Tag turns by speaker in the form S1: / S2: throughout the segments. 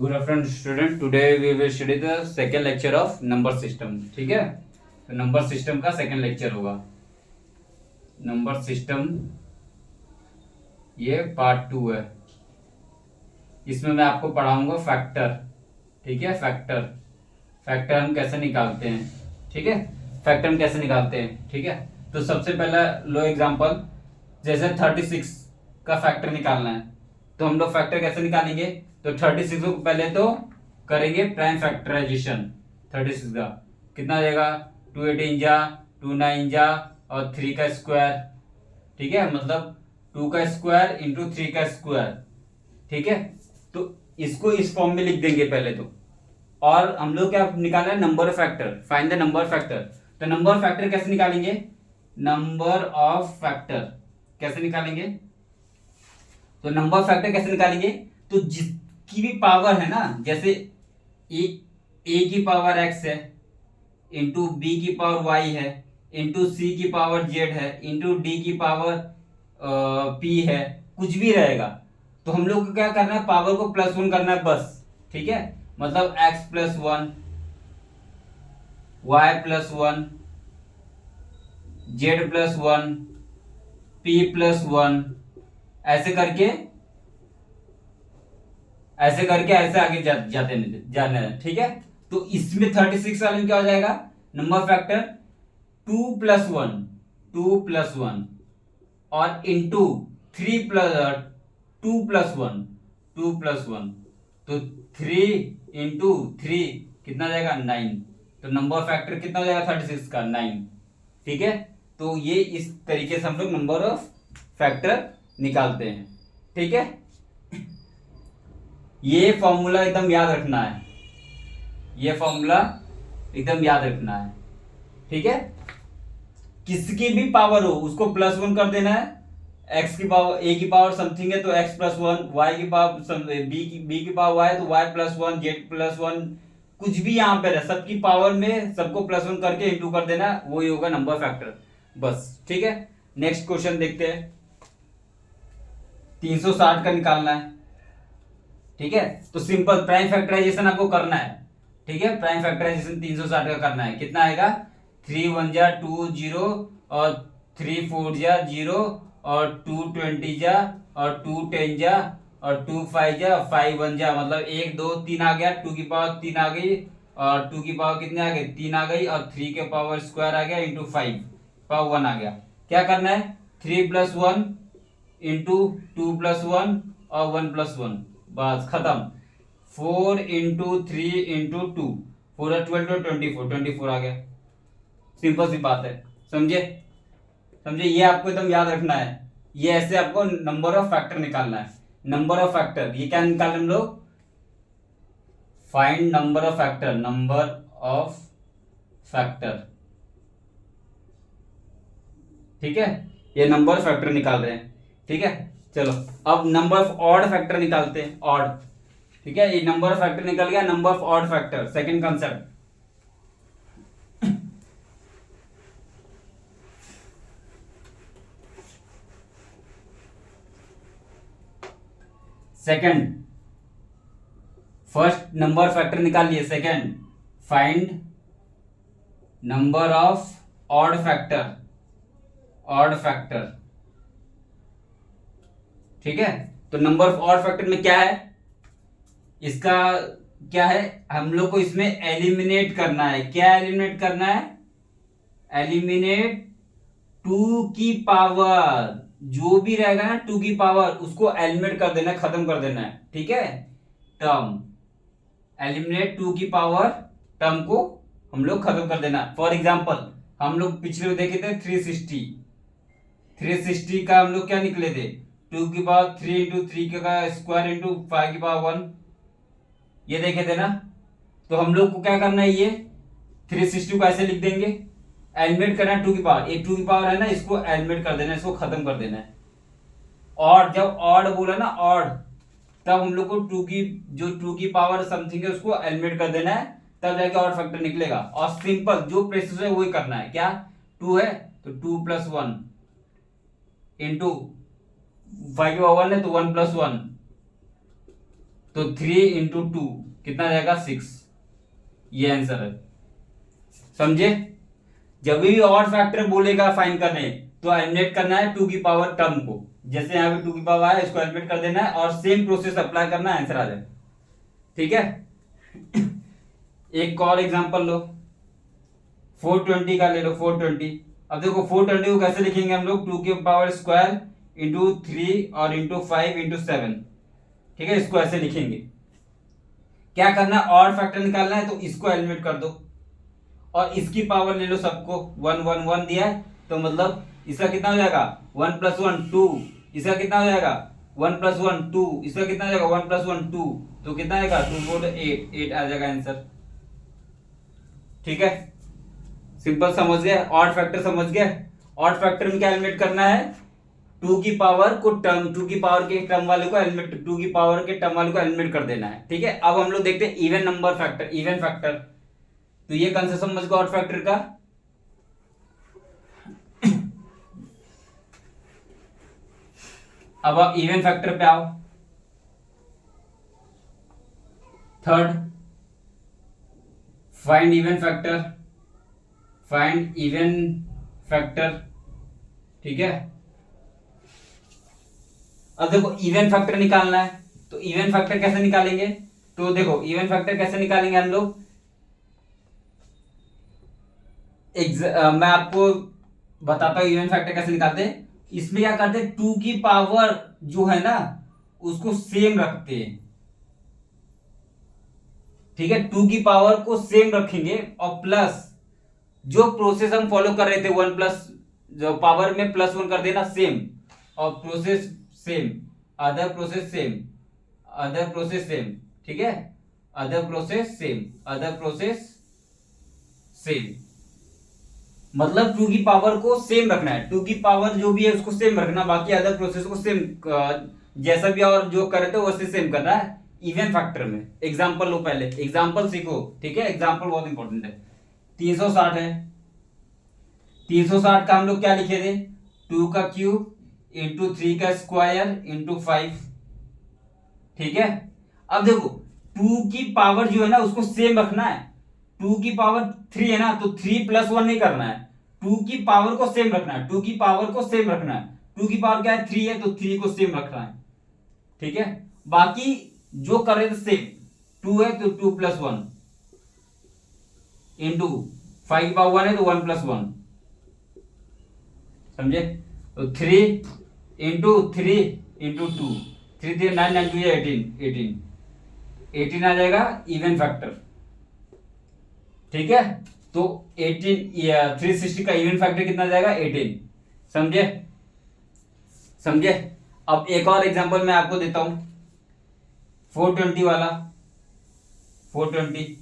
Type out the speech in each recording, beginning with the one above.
S1: Good afternoon student, today we will study the second lecture of number system. ठीक है, तो number system का second lecture होगा। Number system ये part 2 है। इसमें मैं आपको पढ़ाऊंगा फैक्टर। ठीक है, फैक्टर फैक्टर हम कैसे निकालते हैं। ठीक है, फैक्टर हम कैसे निकालते हैं। ठीक है, तो सबसे पहला लो एग्जांपल, जैसे 36 का फैक्टर निकालना है, तो हम लोग फैक्टर कैसे निकालेंगे। तो 36 को पहले तो करेंगे प्राइम फैक्टराइजेशन। 36 का कितना आ जाएगा, 2 8 जा 2 9 जा और 3 का स्क्वायर। ठीक है, मतलब 2 का स्क्वायर इंटू 3 का स्क्वायर। ठीक है, तो इसको इस फॉर्म में लिख देंगे पहले तो। और हम लोग क्या निकालना है, number factor, find the number factor. तो नंबर फैक्टर कैसे निकालेंगे, नंबर ऑफ फैक्टर कैसे निकालेंगे। तो नंबर फैक्टर कैसे निकालेंगे, तो जिसकी भी पावर है ना, जैसे ए की पावर एक्स है, इंटू बी की पावर वाई है, इंटू सी की पावर जेड है, इंटू डी की पावर पी है, कुछ भी रहेगा। तो हम लोग को क्या करना है, पावर को +1 करना है बस। ठीक है, मतलब x+1, y+1, z+1, p+1, ऐसे करके ऐसे आगे जाने हैं। ठीक है, तो इसमें 36 वाले में क्या हो जाएगा, नंबर फैक्टर 2+1, 2+1 और इंटू 2+1, 2+1, तो 3 × 3 कितना जाएगा, 9। तो नंबर फैक्टर कितना हो जाएगा 36 का, 9। ठीक है, तो ये इस तरीके से हम लोग नंबर ऑफ फैक्टर निकालते हैं। ठीक है, ये फॉर्मूला एकदम याद रखना है, ये फॉर्मूला एकदम याद रखना है। ठीक है, किसकी भी पावर हो उसको +1 कर देना है। एक्स की पावर, ए की पावर समथिंग है तो x+1, वाई की पावर बी की पावर वाई तो y+1, z+1, कुछ भी यहां पर है, सबकी पावर में सबको +1 करके इंटू कर देना, वही होगा नंबर फैक्टर बस। ठीक है, नेक्स्ट क्वेश्चन देखते हैं। 360 का निकालना है। ठीक है, तो सिंपल प्राइम फैक्टराइजेशन आपको करना है। ठीक है, प्राइम फैक्टराइजेशन 360 का करना है। कितना आएगा, 3 1 जा 2 0 और 3 4 जा 0 और 2 20 जा और 2 10 जा और 2 5 जा 5 1 जा, मतलब 1 2 3 आ गया, 2 की पावर 3 आ गई और 2 की पावर कितने आ गए, 3 आ गई और 3 के पावर स्क्वायर आ गया इंटू 5 पावर 1 आ गया। क्या करना है, 3+1 इंटू 2+1 और 1+1, बस खत्म। 4 × 3 × 2, 4 12 24, 24 आ गया। सिंपल सी बात है, समझे। समझे, ये आपको एकदम याद रखना है। ये ऐसे आपको नंबर ऑफ फैक्टर निकालना है। नंबर ऑफ फैक्टर ये क्या निकाल हम लोग, find number of factor, number of factor. ठीक है, ये नंबर फैक्टर निकाल रहे हैं। ठीक है, चलो अब नंबर ऑफ ऑड फैक्टर निकालते हैं, ऑड। ठीक है, ये नंबर ऑफ फैक्टर निकल गया, number of odd factor, second concept. Second, first number factor निकाल लिए, second find number of odd factor, odd factor. ठीक है, तो नंबर ऑफ ऑड फैक्टर में क्या है, इसका क्या है, हम लोग को इसमें एलिमिनेट करना है। क्या एलिमिनेट करना है, एलिमिनेट 2 की पावर, जो भी रहेगा ना 2 की पावर उसको एलिमिनेट कर देना है, खत्म कर देना है। ठीक है, टर्म, एलिमिनेट 2 की पावर टर्म को हम लोग खत्म कर देना। फॉर एग्जांपल हम लोग पिछले देखे थे 360, 360 का हम लोग क्या निकले थे, 2 की पावर 3 × 3 का स्क्वायर इंटू 5 की पावर 1, ये देखे थे ना। तो हम लोग को क्या करना है, ये 360 को ऐसे लिख देंगे, एलिमिनेट करना है 2 की पावर, एक 2 की पावर है ना, इसको एलिमिनेट कर देना है, इसको खत्म कर देना है। और जब ऑड बोला ना, ऑड, तब हम लोग को 2 की, जो 2 की पावर समथिंग है उसको एलिमिनेट कर देना है, तब जाके ऑड फैक्टर निकलेगा। और सिंपल जो प्रोसेस है वही करना है। क्या, 2 है तो 2+1 इंटू 5 की पावर 1 है तो 1+1 तो 3 इंटू 2 कितना आ जाएगा 6। ये आंसर है, समझे। जब भी ऑड फैक्टर बोलेगा फाइंड करने तो एलिमिनेट करना है टू की पावर टर्म को। जैसे यहाँ पे टू की पावर है, इसको एलिमिनेट कर देना है और सेम प्रोसेस अप्लाई करना है, आंसर आ जाए। ठीक है। एक और एग्जांपल लो, 420 का ले लो, 420। अब देखो 420 को कैसे लिखेंगे हम लोग, टू की पावर स्क्वायर इंटू 3 और इंटू 5 इंटू 7। ठीक है, इसको ऐसे लिखेंगे। क्या करना है, ऑड फैक्टर निकालना है, तो इसको एलिमिनेट कर दो और इसकी पावर ले लो सबको। 1 1 1 दिया है तो मतलब इसका कितना हो जाएगा 1 प्लस 1 2, इसका कितना हो जाएगा 1 प्लस 1 2, इसका कितना हो जाएगा 1 प्लस 1 2, तो कितना आएगा 2 4 8, 8 आ जाएगा आंसर। ठीक है, सिंपल समझ गए, ऑड फैक्टर समझ गए। ऑड फैक्टर में क्या एलिमिनेट करना है, टू की पावर को टर्म, टू की पावर के टर्म वाले को एलिमिनेट, टू की पावर के टर्म वाले को एलिमिनेट कर देना है। ठीक है, अब हम लोग देखते हैं even number factor, even factor. तो ये कंसेप्ट समझ गए ऑड फैक्टर का। अब आप इवन फैक्टर पे आओ। Third, find even factor, find even factor. ठीक है, अब देखो इवन फैक्टर निकालना है, तो इवन फैक्टर कैसे निकालेंगे, तो देखो इवन फैक्टर कैसे निकालेंगे हम लोग। मैं आपको बताता हूं इवन फैक्टर कैसे निकालते हैं। इसमें क्या करते हैं, टू की पावर जो है ना उसको सेम रखते हैं। ठीक है, टू की पावर को सेम रखेंगे और प्लस जो प्रोसेस हम फॉलो कर रहे थे, वन प्लस जो पावर में प्लस वन कर देना सेम, और process same, other process same, other process same. ठीक है, other process same, other process same, मतलब टू की पावर को सेम रखना है। टू की पावर जो भी है उसको सेम रखना, बाकी अदर प्रोसेस को सेम, जैसा भी और जो करे थे वैसे सेम करना है इवन फैक्टर में। एग्जांपल लो, पहले एग्जांपल सीखो। ठीक है, एग्जांपल बहुत इंपॉर्टेंट है। 360 है, 360 का हम लोग क्या लिखे थे, 2 का क्यूब इंटू 3 का स्क्वायर इंटू 5। ठीक है, अब देखो 2 की पावर जो है ना उसको सेम रखना है। 2 की पावर 3 है ना, तो 3 प्लस 1 नहीं करना है, 2 की पावर को सेम रखना है, 2 की पावर को सेम रखना है। 2 की पावर क्या है 3 है, तो 3 को सेम रखना है। ठीक है, बाकी जो करे तो सेम, 2 है तो 2 प्लस 1 इंटू 5 की पावर 1 है तो 1 प्लस 1, समझे। तो 3 इंटू 3 इंटू 2, 3 3 9 9 2 18, 18 आ जाएगा इवन फैक्टर। ठीक है, तो 18 360 का इवन फैक्टर कितना जाएगा 18, समझे, समझे। अब एक और एग्जांपल मैं आपको देता हूं, 420 वाला, 420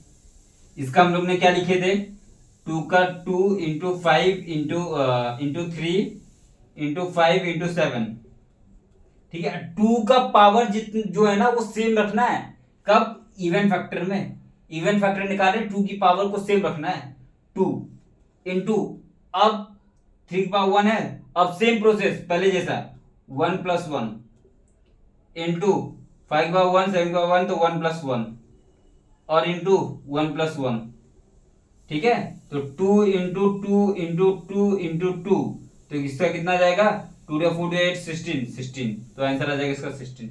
S1: इसका हम लोग ने क्या लिखे थे, 2 का 2 इंटू 5 इंटू 3 इंटू 5 इंटू 7। ठीक है, 2 का पावर जितनी जो है ना वो सेम रखना है, कब, इवन फैक्टर में। इवन फैक्टर निकाले 2 की पावर को सेम रखना है, 2 इंटू, अब 3 की पावर 1 है, अब सेम प्रोसेस पहले जैसा 1 प्लस 1 इंटू 5 की पावर 1 7 की पावर 1 तो 1 प्लस 1 और इंटू 1 प्लस 1। ठीक है, तो 2 इंटू 2 इंटू 2 इंटू 2, तो इसका कितना जाएगा 2 4 8 16, 16, तो आंसर आ जाएगा इसका 16।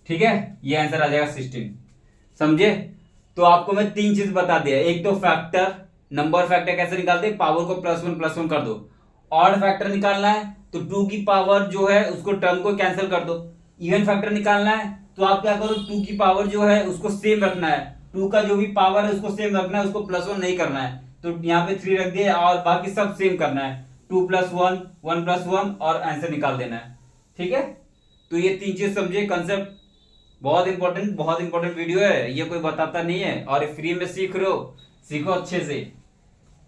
S1: ठीक है, ये आंसर आ जाएगा 16, समझे। तो आपको मैं 3 चीज बता दिया, एक तो फैक्टर, नंबर फैक्टर कैसे निकालते हैं, पावर को प्लस वन कर दो। ऑड फैक्टर निकालना है तो 2 की पावर जो है उसको टर्म को कैंसिल कर दो। इवन फैक्टर निकालना है तो आप क्या करो, 2 की पावर जो है उसको सेम रखना है, 2 का जो भी पावर है उसको सेम रखना है, उसको प्लस 1 नहीं करना है, तो यहाँ पे 3 रख दिए और बाकी सब सेम करना है, 2 प्लस 1 1 प्लस 1 और आंसर निकाल देना है। ठीक है, तो ये 3 चीज समझे, कंसेप्ट बहुत इंपॉर्टेंट, बहुत इंपॉर्टेंट वीडियो है, ये कोई बताता नहीं है और फ्री में सीख रहे हो, सीखो अच्छे से।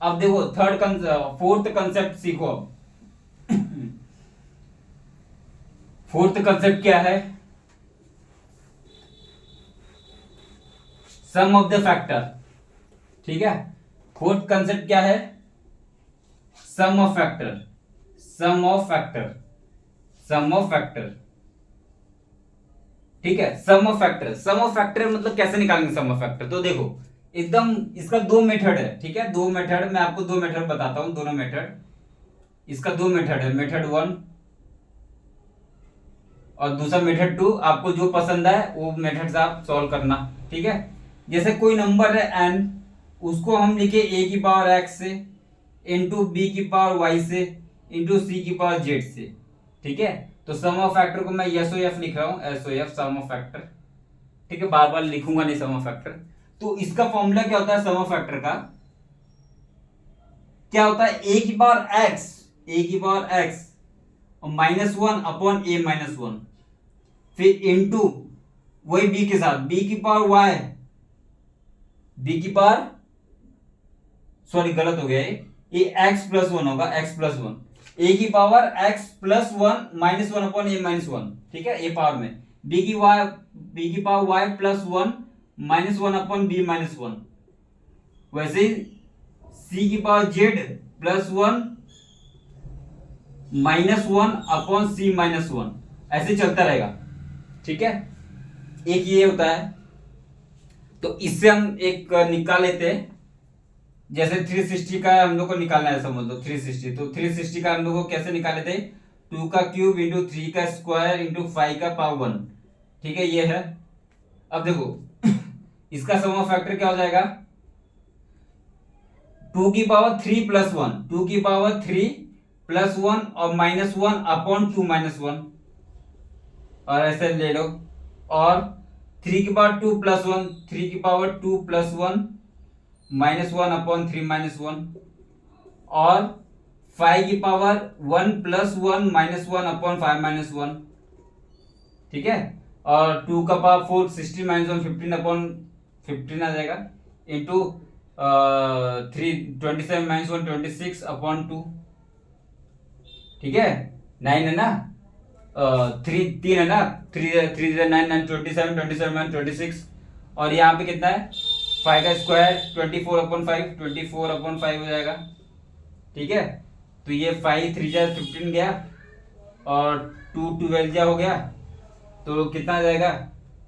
S1: अब देखो फोर्थ कंसेप्ट सीखो। अब फोर्थ कंसेप्ट क्या है, सम ऑफ द फैक्टर। ठीक है, फोर्थ कंसेप्ट क्या है, sum of factor, sum of factor, sum of factor. ठीक है। Sum of factor, sum of factor मतलब कैसे निकालेंगे सम ऑफ फैक्टर, तो देखो एकदम इसका दो मेथड है, ठीक है। दो मेथड, मैं आपको दो मेथड बताता हूं, दोनों मेथड, इसका दो मेथड है, मेथड 1 और दूसरा मेथड 2। आपको जो पसंद है वो मेथड से आप सॉल्व करना, ठीक है। जैसे कोई नंबर है n, उसको हम लिखे a की पावर x से इंटू b की पावर y से इंटू c की पावर z से, ठीक है। तो सम ऑफ फैक्टर को मैं SOF लिख रहा हूं, SOF सम ऑफ फैक्टर, ठीक है। बार बार लिखूंगा नहीं सम ऑफ फैक्टर। तो इसका फॉर्मूला क्या होता है सम ऑफ फैक्टर का, क्या होता है, a की पावर x, a की पावर x और -1 अपॉन a -1, फिर इंटू वही b के साथ b की पावर y, b की पावर, सॉरी गलत हो गया ये x प्लस 1 होगा, x प्लस 1, a की power x plus 1 -1 upon a -1, ठीक है। a पावर में b की power y plus 1 -1 upon b -1, वैसे ही c की power z plus 1 -1 upon c -1, ऐसे चलता रहेगा, ठीक है। एक ये होता है। तो इससे हम एक निकाल लेते हैं, जैसे 360 का हम लोग को निकालना है, समझ लो 360, तो 360 का हम लोग को कैसे निकाले थे, 2 का क्यूब इंटू 3 का स्क्वायर इंटू 5 का पावर 1, ठीक है, ये है। अब देखो इसका सम ऑफ फैक्टर क्या हो जाएगा, 2 की पावर 3 प्लस 1, 2 की पावर 3 प्लस 1 और -1 अपॉन 2 -1, और ऐसे ले लो, और 3 की पावर 2 प्लस 1, 3 की पावर 2 प्लस 1 -1 अपॉन 3 -1, और 5 की पावर 1 प्लस 1 -1 अपॉन 5 -1, ठीक है। और 2 का पावर 4, 16 -1 15 अपॉन 15 आ जाएगा, इंटू 3 27 -1 26 अपॉन 2, ठीक है। 9 है ना, 3 है ना, 3 9 9 27 27 26, और यहाँ पे कितना है 5 का स्क्वायर 24 अपॉन 5, 24 अपॉन 5 हो जाएगा, ठीक है। तो ये 5 3 जा 15 गया और 2 12 जा हो गया, तो कितना आ जाएगा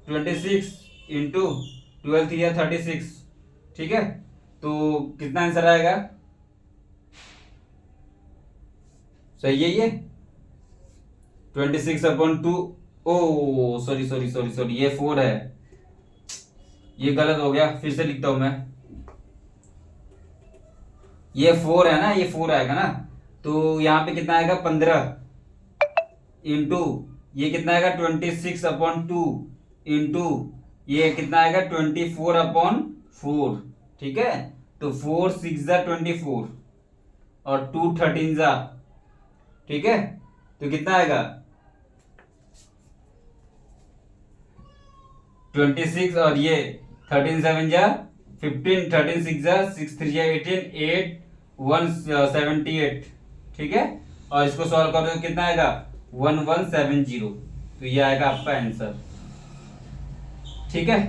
S1: 26 इंटू 12 3 जा 36, ठीक है। तो कितना आंसर आएगा, सही है ये 26 अपॉन 2, ओ सॉरी सॉरी सॉरी सॉरी, ये 4 है, ये गलत हो गया, फिर से लिखता हूं मैं, ये 4 है ना, ये 4 आएगा ना, तो यहाँ पे कितना आएगा 15 इंटू ये कितना आएगा 26 अपॉन 2 इंटू ये कितना आएगा 24 अपॉन 4, ठीक है। तो 4 6 जा 24 और 2 13 जा, ठीक है। तो कितना आएगा 26 और ये 13 7 जा 15, 13 6 जा 6 3 जा 18, 8 1 78, ठीक है। और इसको सॉल्व करो तो कितना आएगा 1170, तो ये आएगा आपका आंसर, ठीक है।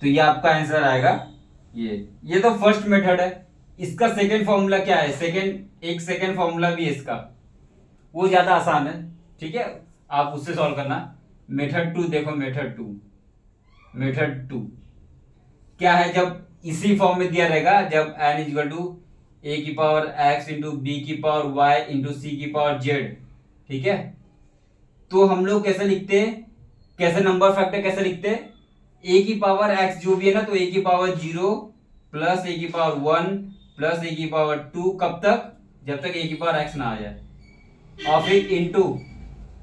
S1: तो ये आपका आंसर आएगा, ये तो फर्स्ट मेथड है। इसका सेकंड फॉर्मूला क्या है, एक सेकंड फॉर्मूला भी है इसका, वो ज्यादा आसान है, ठीक है। आप उससे सॉल्व करना। मेथड 2 देखो, मेथड 2 क्या है, जब इसी फॉर्म में दिया रहेगा, जब n इक्वल टू a की पावर x इंटू बी की पावर y इंटू सी की पावर z, ठीक है। तो हम लोग कैसे लिखते हैं, कैसे नंबर फैक्टर कैसे लिखते हैं, a की पावर x जो भी है ना, तो a की पावर 0 प्लस a की पावर 1 प्लस a की पावर 2, कब तक, जब तक a की पावर x ना आ जाए, और फिर इंटू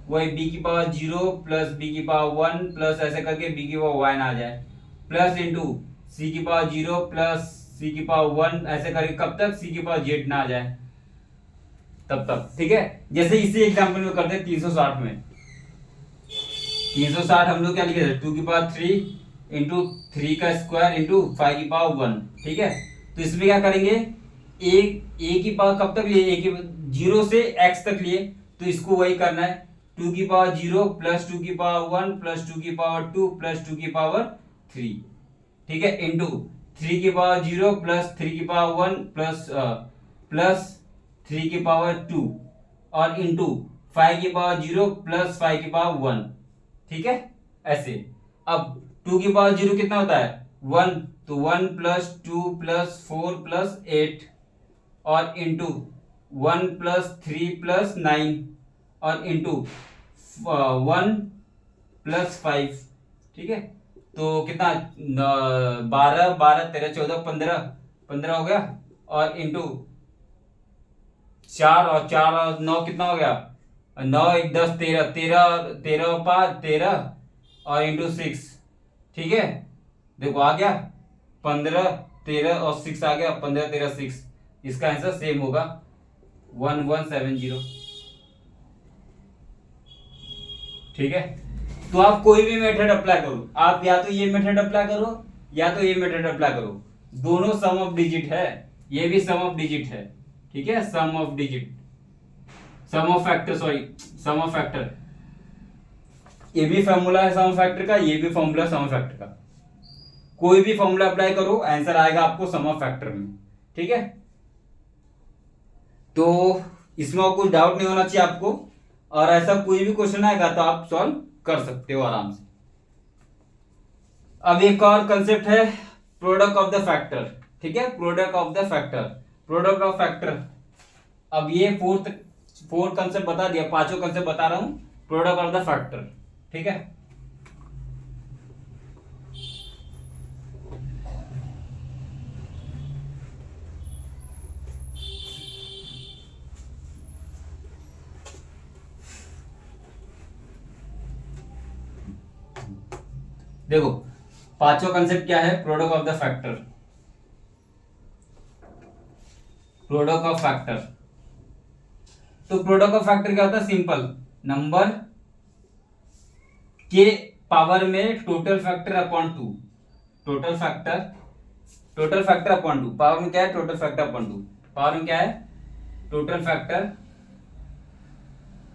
S1: वही b की पावर 0 प्लस b की पावर 1 प्लस ऐसे करके b की पावर y ना आ जाए, प्लस इंटू c की पावर 0 प्लस c की पावर 1 ऐसे करके कब तक c की पावर z ना आ जाए, तब तक, ठीक है। जैसे इसी एग्जांपल में करते हैं 360 में, 360 हम लोग क्या लिखे थे 2 की पावर 3 इंटू 3 का स्क्वायर इंटू 5 की पावर 1, ठीक है। तो इसमें क्या करेंगे, a की पावर कब तक लिए, a की 0 से x तक लिए, तो इसको वही करना है, 2 की पावर 0 प्लस 2 की पावर 1 प्लस 2 की पावर 2 प्लस 2 की पावर 3, ठीक है, इंटू 3 की पावर 0 प्लस 3 की पावर 1 प्लस 3 की पावर 2 और इंटू 5 की पावर 0 प्लस 5 की पावर 1, ठीक है ऐसे। अब 2 की पावर 0 कितना होता है 1, तो 1 प्लस 2 प्लस 4 प्लस 8 और इंटू 1 प्लस 3 प्लस 9 और इंटू 1 प्लस 5। ठीक है, तो कितना 12 12 13 14 15 15 हो गया और इंटू 4 और 4 और 9 कितना हो गया 9 1 10 13 13 13 5 13 और इंटू 6। ठीक है, देखो आ गया 15 13 और 6 आ गया 15 13 6। इसका आंसर सेम होगा 1170। ठीक है, तो आप कोई भी मेथड अप्लाई करो, आप या तो ये मेथड अप्लाई करो या तो ये मेथड अप्लाई करो, दोनों सम ऑफ डिजिट है, ये भी सम ऑफ डिजिट है। ठीक है, sum of digit, sum of factor, sorry sum of factor, ये भी फॉर्मूला है सम ऑफ फैक्टर का, ये भी फॉर्मूला सम ऑफ फैक्टर का। कोई भी फॉर्मूला अप्लाई करो आंसर आएगा आपको सम ऑफ फैक्टर में। ठीक है, तो इसमें कुछ डाउट नहीं होना चाहिए आपको, और ऐसा कोई भी क्वेश्चन आएगा तो आप सॉल्व कर सकते हो आराम से। अब एक और कंसेप्ट है प्रोडक्ट ऑफ द फैक्टर। ठीक है, product of the factor, product of factor. अब ये फोर्थ कंसेप्ट बता दिया, पांचों कंसेप्ट बता रहा हूं प्रोडक्ट ऑफ द फैक्टर। ठीक है, देखो पांचों कंसेप्ट क्या है product of the factor. Product of factor, तो प्रोडक्ट ऑफ फैक्टर क्या होता है, सिंपल नंबर के पावर में total factor upon 2, total factor upon 2, power में क्या है टोटल फैक्टर अपॉन 2, पावर में क्या है टोटल फैक्टर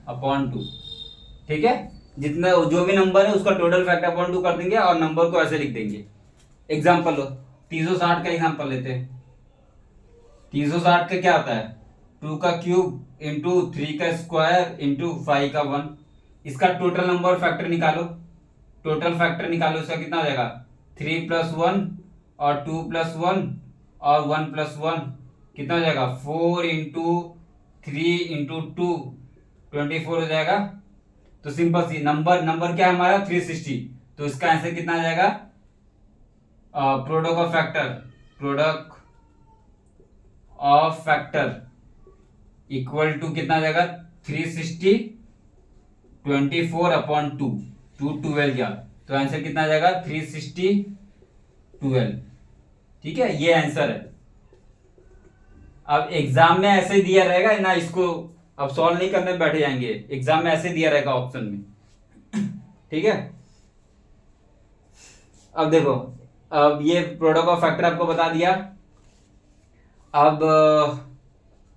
S1: अपॉन 2। ठीक है, जितना जो भी नंबर है उसका टोटल फैक्टर अपॉन 2 कर देंगे और नंबर को ऐसे लिख देंगे। एग्जांपल लो 360 का एग्जांपल लेते हैं। 360 का क्या होता है 2 का क्यूब इंटू 3 का स्क्वायर इंटू 5 का 1। इसका टोटल नंबर फैक्टर निकालो, टोटल फैक्टर निकालो, इसका कितना हो जाएगा 3 प्लस 1 और 2 प्लस 1 और 1 प्लस 1 कितना हो जाएगा 4 इंटू 3 इंटू 2 24 हो जाएगा। तो सिंपल सी नंबर क्या है हमारा 360, तो इसका आंसर कितना आ जाएगा product of factor, product of factor equal to कितना आ जाएगा 360 24 अपॉन 2, 12 गया, तो आंसर कितना आ जाएगा 360 12। ठीक है, ये आंसर है। अब एग्जाम में ऐसे दिया रहेगा ना, इसको अब सॉल्व नहीं करने बैठे जाएंगे, एग्जाम में ऐसे दिया रहेगा ऑप्शन में। ठीक है, अब देखो अब ये प्रोडक्ट ऑफ फैक्टर आपको बता दिया। अब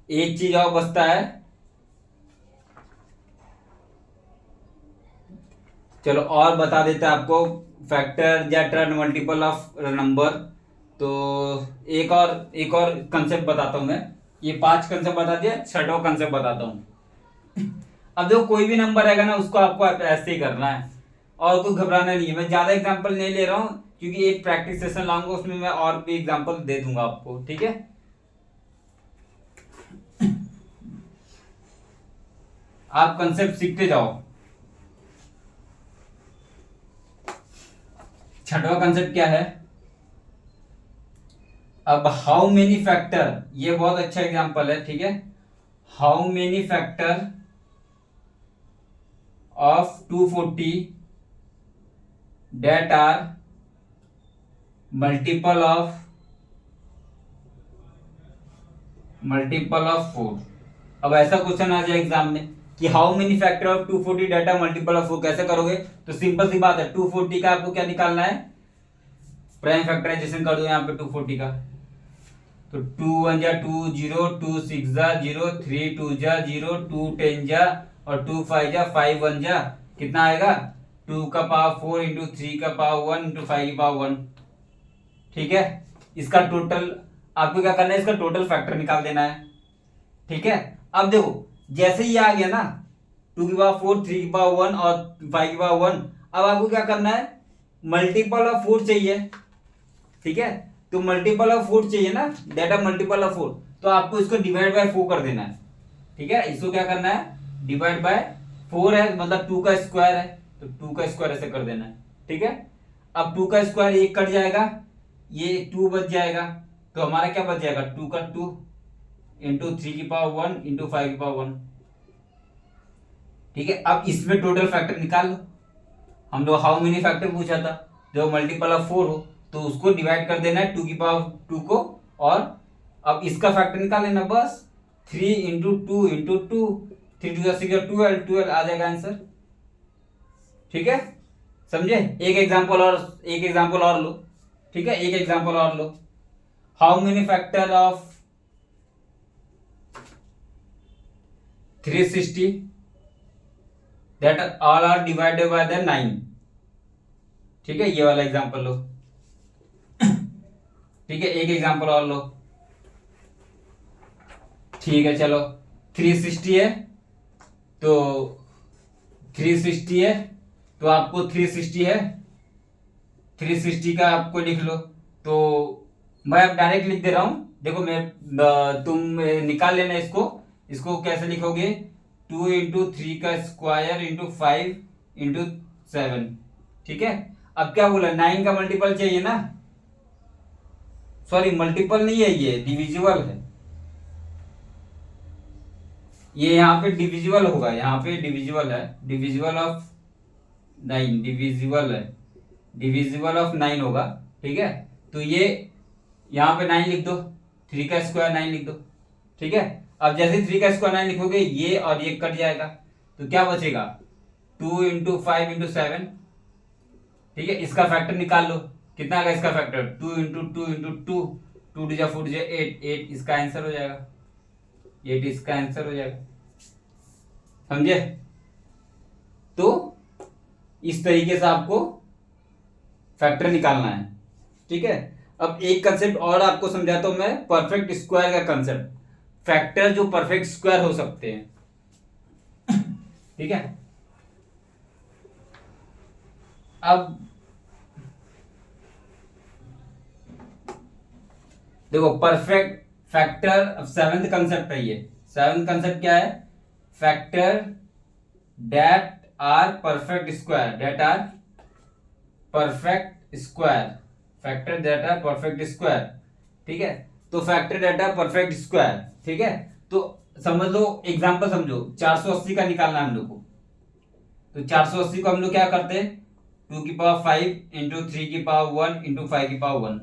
S1: एक चीज और बचता है, चलो और बता देते हैं आपको फैक्टर या टर्न मल्टीपल ऑफ नंबर। तो एक और कंसेप्ट बताता हूं मैं, ये 5 कंसेप्ट बता दिया, छठवां कंसेप्ट बताता हूं। अब देखो कोई भी नंबर रहेगा ना उसको आपको ऐसे ही करना है और कुछ घबराना नहीं है। मैं ज्यादा एग्जांपल नहीं ले रहा हूं क्योंकि एक प्रैक्टिस सेशन लाऊंगा उसमें मैं और भी एग्जांपल दे दूंगा आपको। ठीक है, आप कंसेप्ट सीखते जाओ। छठवां कंसेप्ट क्या है, अब हाउ मेनी फैक्टर, ये बहुत अच्छा एग्जांपल है। ठीक है, how many factor of 240 that are multiple of 4। अब ऐसा क्वेश्चन आ जाए एग्जाम में कि how many factor of 240 data multiple of 4, कैसे करोगे। तो सिंपल सी बात है 240 का आपको क्या निकालना है, प्राइम फैक्टराइजेशन कर दो यहाँ पे 240 का, तो 2 1 जा 2 0, 2 6 जा 0, 3 2 जा 0, 2 10 जा और 2 5 जा 5 1 जा, कितना आएगा 2 का पावर 4 इंटू 3 का पावर 1 इंटू 5 की पावर 1। ठीक है, इसका टोटल आपको क्या करना है, इसका टोटल फैक्टर निकाल देना है। ठीक है, अब देखो जैसे ही आ गया ना 2 की पावर 4 3 की पावर 1 और 5 की पावर 1, अब आपको क्या करना है, मल्टीपल ऑफ 4 चाहिए, ठीक है। तो मल्टीपल ऑफ 4 चाहिए ना, डेटा मल्टीपल ऑफ 4, तो आपको इसको डिवाइड बाय 4 कर देना है, ठीक है। इसको क्या करना है, डिवाइड बाय 4 है, मतलब 2 का स्क्वायर है, तो 2 का स्क्वायर ऐसे कर देना है, ठीक है। अब 2 का स्क्वायर एक कट जाएगा, ये 2 बच जाएगा, तो हमारा क्या बच जाएगा, 2 का 2 इंटू 3 की पावर 1 इंटू 5 की पावर 1, ठीक है। अब इसमें टोटल फैक्टर निकाल लो, हम लोग हाउ मेनी फैक्टर पूछा था, जो मल्टीपल ऑफ 4 हो तो उसको डिवाइड कर देना है 2 की पावर 2 को, और अब इसका फैक्टर निकाल लेना बस, 3 इंटू 2 इंटू 2, 3 टू 6 12, 12 आ जाएगा आंसर, ठीक है। समझे। एक एग्जांपल और लो, ठीक है, एक एग्जांपल और लो। How many factor of 360 that all are divided by the 9, ठीक है, ये वाला एग्जांपल लो, ठीक है। एक एग्जांपल और लो, ठीक है, चलो 360 है, तो 360 है, तो आपको 360 है, 360 का आपको लिख लो, तो मैं अब डायरेक्ट लिख दे रहा हूं, देखो मैं तुम निकाल लेना इसको, इसको कैसे लिखोगे, 2 इंटू 3 का स्क्वायर इंटू 5 इंटू 7, ठीक है। अब क्या बोला, 9 का मल्टीपल चाहिए ना, सॉरी मल्टीपल नहीं है, ये डिविजिबल है, ये यहाँ पे डिविजिबल होगा, यहाँ पे डिविजिबल है, डिविजिबल ऑफ 9, डिविजिबल है, डिविजिबल ऑफ 9 होगा, ठीक है। तो ये यहाँ पे 9 लिख दो, 3 का स्क्वायर 9 लिख दो, ठीक है। अब जैसे 3 का स्क्वायर 9 लिखोगे, ये और ये कट जाएगा, तो क्या बचेगा, 2 इंटू 5 इंटू 7, ठीक है। इसका फैक्टर निकाल लो, कितना आएगा इसका फैक्टर, 2 इंटू 2 इंटू 2, 2 टू जा 4 जा 8, 8 इसका आंसर हो जाएगा, 8 इसका आंसर हो जाएगा, समझे। तो इस तरीके से आपको फैक्टर निकालना है, ठीक है। अब एक कंसेप्ट और आपको समझाता हूं मैं, परफेक्ट स्क्वायर का कंसेप्ट, फैक्टर जो परफेक्ट स्क्वायर हो सकते हैं, ठीक है। अब देखो परफेक्ट फैक्टर, अब सेवेंथ कंसेप्ट है ये, सेवेंथ कंसेप्ट क्या है, factor that are perfect square, that are perfect square, factor that are perfect square, ठीक है। तो factor that are perfect square, ठीक है। तो समझ लो, एग्जांपल समझो, 480 का निकालना है हम लोग को, तो 480 को हम लोग क्या करते हैं, 2 की पावर 5 इंटू 3 की पावर 1 इंटू 5 की पावर 1,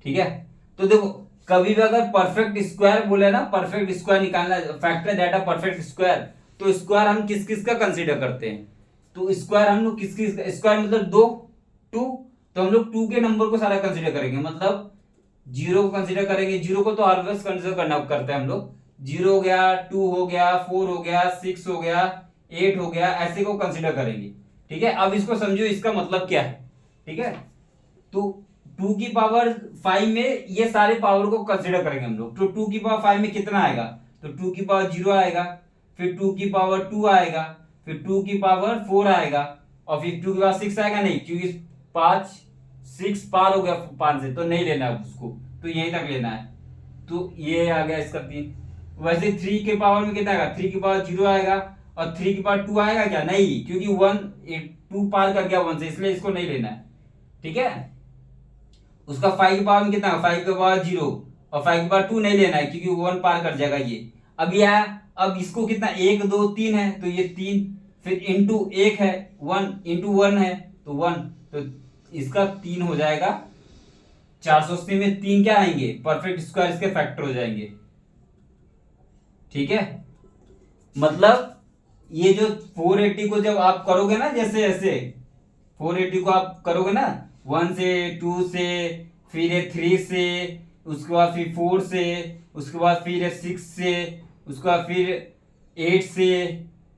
S1: ठीक है। तो देखो कभी भी अगर परफेक्ट स्क्वायर बोले ना, परफेक्ट स्क्वायर निकालना, factor that are perfect square, तो स्क्वायर हम किस किस का कंसीडर करते हैं, तो स्क्वायर हम लोग किस किस, स्क्वायर मतलब 2, 2, तो हम लोग 2 के नंबर को सारा कंसीडर करेंगे, मतलब 0 को कंसीडर करेंगे, 0 को तो ऑलवेज कंसीडर करना करते हैं हम लोग, 0 हो गया, 2 हो गया, 4 हो गया, 6 हो गया, 8 हो गया, ऐसे को कंसीडर करेंगे, ठीक है। अब इसको समझो, इसका मतलब क्या है, ठीक है। तो 2 की पावर 5 में ये सारे पावर को कंसीडर करेंगे हम लोग, तो 2 की पावर 5 में कितना आएगा, तो 2 की पावर 0 आएगा, फिर 2 की पावर 2 आएगा, फिर 2 की पावर 4 आएगा, और फिर 2 की पावर 6 आएगा, नहीं क्योंकि 5 6 पार हो गया 5 से, तो नहीं लेना है उसको, तो यहीं तक लेना है, तो ये आ गया इसका 3। वैसे 3 के पावर में कितना आएगा, 3 की पावर 0 आएगा, और 3 की पावर 2 आएगा क्या, नहीं, क्योंकि 2 पार कर गया 1 से, इसलिए इसको नहीं लेना है, ठीक है। उसका 5 की पावर में कितना, 5 की पावर 0, और 5 की पावर 2 नहीं लेना है, क्योंकि 1 पार कर जाएगा ये। अब यह, अब इसको कितना, 1 2 3 है, तो ये 3, फिर इंटू 1 है, 1 इंटू 1 है, तो 1, तो इसका 3 हो जाएगा, 480 में 3 क्या आएंगे, परफेक्ट स्क्वायर इसके फैक्टर हो जाएंगे, ठीक है। मतलब ये जो 480 को जब आप करोगे ना, जैसे ऐसे 480 को आप करोगे ना, 1 से, 2 से, फिर 3 से, उसके बाद फिर 4 से, उसके बाद फिर 6 से, उसके बाद फिर 8 से,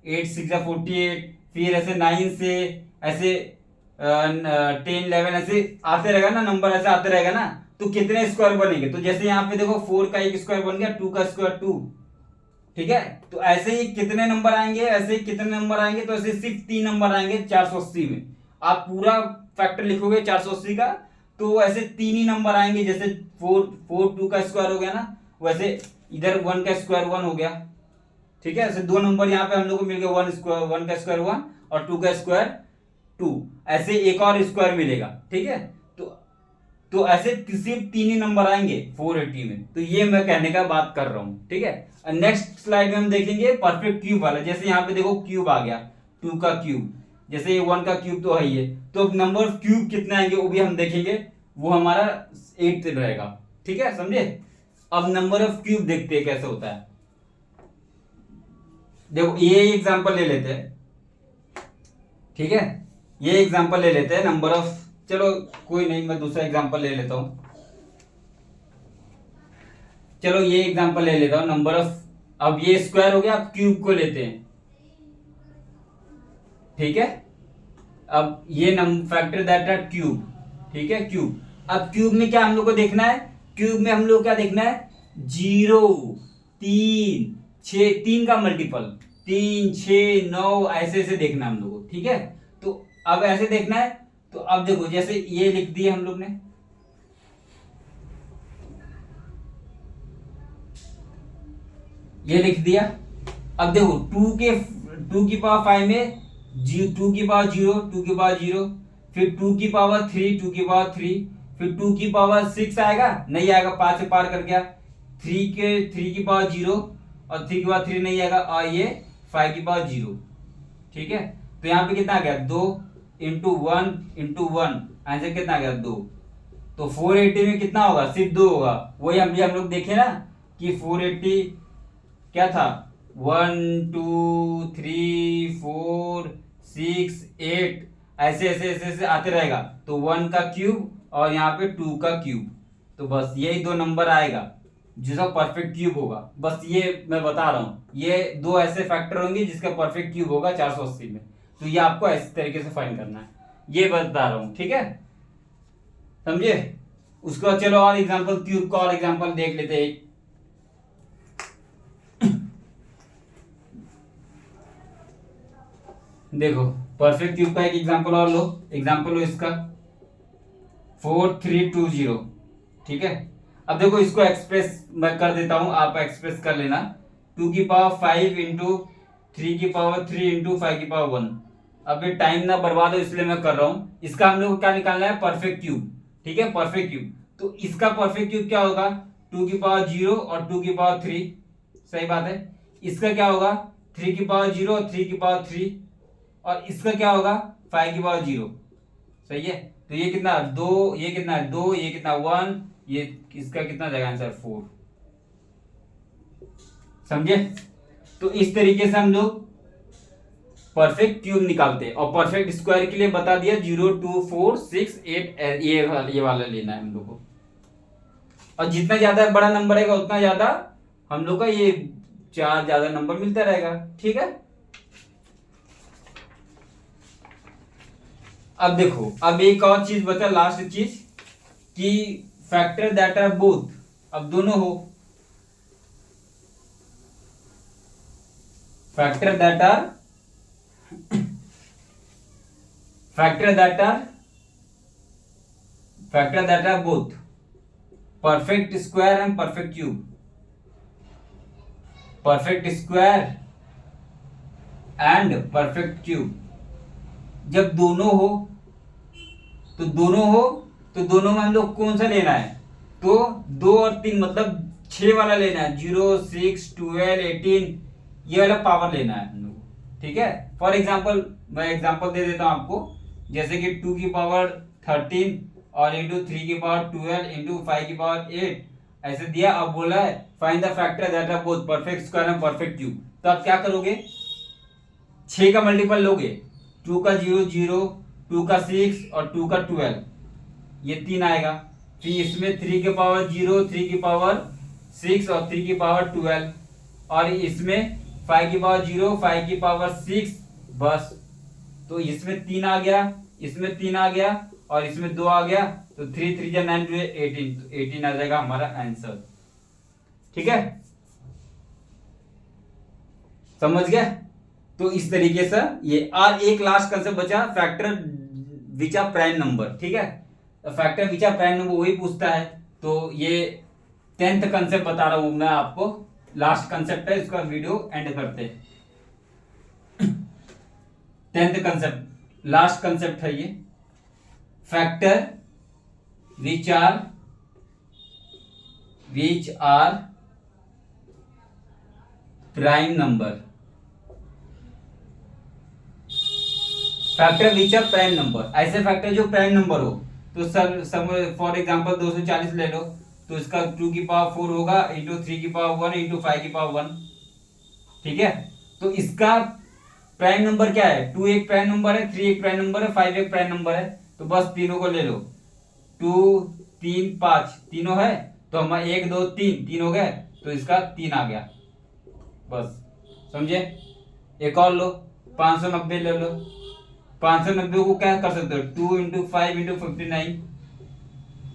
S1: 8 6 48, फिर ऐसे 9 से, ऐसे 10 11 ऐसे आते रहेगा ना, नंबर ऐसे आते रहेगा ना, तो कितने स्क्वायर बनेंगे, तो जैसे यहाँ पे देखो 4 का एक स्क्वायर बन गया, 2 का स्क्वायर 2, ठीक है। तो ऐसे ही कितने नंबर आएंगे, ऐसे ही कितने नंबर आएंगे, तो ऐसे सिर्फ 3 नंबर आएंगे 480 में। आप पूरा फैक्टर लिखोगे 480 का तो ऐसे 3 ही नंबर आएंगे, जैसे 2 का स्क्वायर हो गया ना, वैसे इधर 1 का स्क्वायर 1 हो गया। ठीक है, ऐसे 2 नंबर यहाँ पे हम लोग को मिल गया, 1 का स्क्वायर 1 और 2 का स्क्वायर 2। ऐसे एक और स्क्वायर मिलेगा। ठीक है, तो ऐसे सिर्फ 3 ही नंबर आएंगे 480 में। तो ये मैं कहने का बात कर रहा हूं। ठीक है, नेक्स्ट स्लाइड में हम देखेंगे परफेक्ट क्यूब वाला। जैसे यहाँ पे देखो क्यूब आ गया, 2 का क्यूब, जैसे ये 1 का क्यूब तो है ही है, तो नंबर ऑफ क्यूब कितने आएंगे वो भी हम देखेंगे, वो हमारा 8 रहेगा। ठीक है, समझे। अब नंबर ऑफ क्यूब देखते हैं कैसे होता है। देखो ये एग्जांपल ले लेते हैं। ठीक है, ये एग्जांपल ले लेते हैं नंबर ऑफ, चलो कोई नहीं, मैं दूसरा एग्जांपल ले लेता हूं। चलो ये एग्जांपल ले लेता हूं, नंबर ऑफ, अब ये स्क्वायर हो गया, अब क्यूब को लेते हैं। ठीक है, अब ये फैक्टर दैट आर क्यूब। ठीक है, क्यूब। अब क्यूब में क्या हम लोग को देखना है, क्यूब में हम लोग क्या देखना है, 0, 3, 6, 3 का मल्टीपल, 3, 6, 9, ऐसे ऐसे देखना है हम लोग को। ठीक है, तो अब ऐसे देखना है। तो अब देखो जैसे ये लिख दिए हम लोग ने, ये लिख दिया। अब देखो 2 की पावर 5 में 2 की पावर 0, 2 की पावर 0, फिर 2 की पावर 3, 2 की पावर 3, फिर 2 की पावर 6 आएगा, नहीं आएगा, 5 से पार कर गया। 3 की पावर 0 और 3 की पावर 3 नहीं आएगा, और ये 5 की पावर 0। ठीक है, तो यहाँ पे कितना आ गया, 2 इंटू 1 आंसर कितना आ गया, 2। तो 480 में कितना होगा, सिर्फ 2 होगा। वही हम लोग देखे ना कि 480 क्या था, 1 2 3 4 6 8, ऐसे ऐसे ऐसे ऐसे आते रहेगा। तो 1 का क्यूब और यहाँ पे 2 का क्यूब, तो बस यही 2 नंबर आएगा जिसका परफेक्ट क्यूब होगा। बस ये मैं बता रहा हूँ, ये 2 ऐसे फैक्टर होंगे जिसका परफेक्ट क्यूब होगा 480 में। तो ये आपको इस तरीके से फाइंड करना है, ये बता रहा हूँ। ठीक है, समझे। उसके बाद चलो और एग्जांपल, क्यूब का और एग्जांपल देख लेते हैं। देखो परफेक्ट क्यूब का एक एग्जांपल और लो, एग्जांपल लो इसका 4320। ठीक है, अब देखो इसको एक्सप्रेस मैं कर देता हूं, आप एक्सप्रेस कर लेना। 2 की पावर 5 इंटू 3 की पावर 3 इंटू 5 की पावर 1। अब ये टाइम ना बर्बाद हो इसलिए मैं कर रहा हूं। इसका हम लोग को क्या निकालना है, परफेक्ट क्यूब। ठीक है, परफेक्ट क्यूब। तो इसका परफेक्ट क्यूब क्या होगा, 2 की पावर 0 और 2 की पावर 3, सही बात है। इसका क्या होगा, 3 की पावर 0 और 3 की पावर 3, और इसका क्या होगा, 5 की पावर 0। सही है, तो ये कितना 2, ये कितना 2, ये कितना 1, ये इसका कितना जाएगा आंसर 4। समझे। तो इस तरीके से हम लोग परफेक्ट क्यूब निकालते हैं। और परफेक्ट स्क्वायर के लिए बता दिया 0 2 4 6 8, ये वाला लेना है हम लोग को। और जितना ज्यादा बड़ा नंबर रहेगा उतना ज्यादा हम लोग का ये 4 ज्यादा नंबर मिलता रहेगा। ठीक है, अब देखो, अब एक और चीज बचा, लास्ट चीज, कि फैक्टर दैट आर बोथ, अब दोनों हो, factor that are both perfect square and perfect cube. Perfect square and perfect cube, जब दोनों हो तो दोनों में हम लोग कौन सा लेना है, तो 2 और 3 मतलब 6 वाला लेना है, 0 6 12 18, ये वाला पावर लेना है हम लोग। ठीक है, फॉर एग्जांपल मैं एग्जांपल दे देता हूं आपको, जैसे कि 2 की पावर 13 और इंटू 3 की पावर 12 इंटू 5 की पावर 8 ऐसे दिया। अब बोला है find the factor that are both perfect square and perfect cube. तो आप क्या करोगे, 6 का मल्टीपल लोगे, 2 का 0 0, 2 का 6 और 2 का 12, ये 3 आएगा। फिर इसमें 3 के पावर 0, 3 की पावर 6 और 3 की पावर 12, और इसमें 5 की पावर 0, 5 की पावर 6, बस। तो इसमें 3 आ गया, इसमें 3 आ गया, और इसमें 2 आ गया। तो 3 3 जा 9 18, तो 18 आ जाएगा हमारा आंसर। ठीक है, समझ गए? तो इस तरीके से ये, और एक लास्ट कंसेप्ट बचा factor which are prime number. ठीक है, factor which are prime number वही पूछता है। तो ये 10th कंसेप्ट बता रहा हूं मैं आपको, लास्ट कंसेप्ट है, इसका वीडियो एंड करते हैं। 10th कंसेप्ट, लास्ट कंसेप्ट है ये, factor which are prime number. Factor which are prime number, ऐसे फैक्टर जो प्राइम नंबर हो। तो सर फॉर एग्जांपल 240 ले लो, तो इसका 2 की पावर 4 होगा इंटू 3 की पावर 1 इंटू 5 की पावर 1। ठीक है, तो इसका प्राइम नंबर क्या है? 2 एक प्राइम नंबर है, 3 एक प्राइम नंबर है, 5 एक प्राइम नंबर है। तो बस तीनों को ले लो, 2 3 5 तीनों है, तो हम 1 2 3 हो गए, तो इसका 3 आ गया। बस समझे? एक और लो, 590 ले लो। 590 को क्या कर सकते हो? 2 इंटू 5 इंटू 59।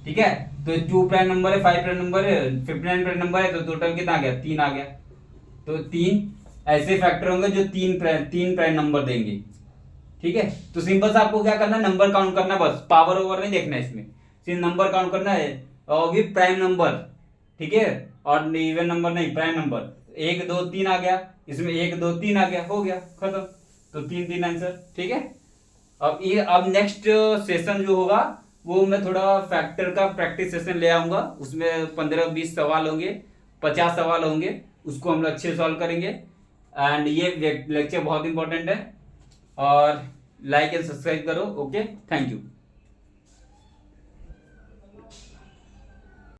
S1: ठीक है, तो 2 प्राइम नंबर है, 5 प्राइम नंबर है, 59 प्राइम नंबर है, तो टोटल कितना आ गया? 3 आ गया। तो 3 ऐसे फैक्टर होंगे जो 3 प्राइम नंबर देंगे। ठीक है, तो सिंपल से आपको क्या करना है? नंबर काउंट करना, बस पावर ओवर नहीं देखना है इसमें, सिर्फ नंबर काउंट करना है, और भी प्राइम नंबर। ठीक है, और इवन नंबर नहीं, प्राइम नंबर। 1 2 3 आ गया, इसमें 1 2 3 आ गया, हो गया खत्म। तो 3 3 आंसर। ठीक है, अब नेक्स्ट सेशन जो होगा वो मैं थोड़ा फैक्टर का प्रैक्टिस सेशन ले आऊंगा, उसमें 15-20 सवाल होंगे, 50 सवाल होंगे, उसको हम लोग अच्छे सॉल्व करेंगे। एंड ये लेक्चर बहुत इंपॉर्टेंट है, और लाइक एंड सब्सक्राइब करो। Okay, thank you.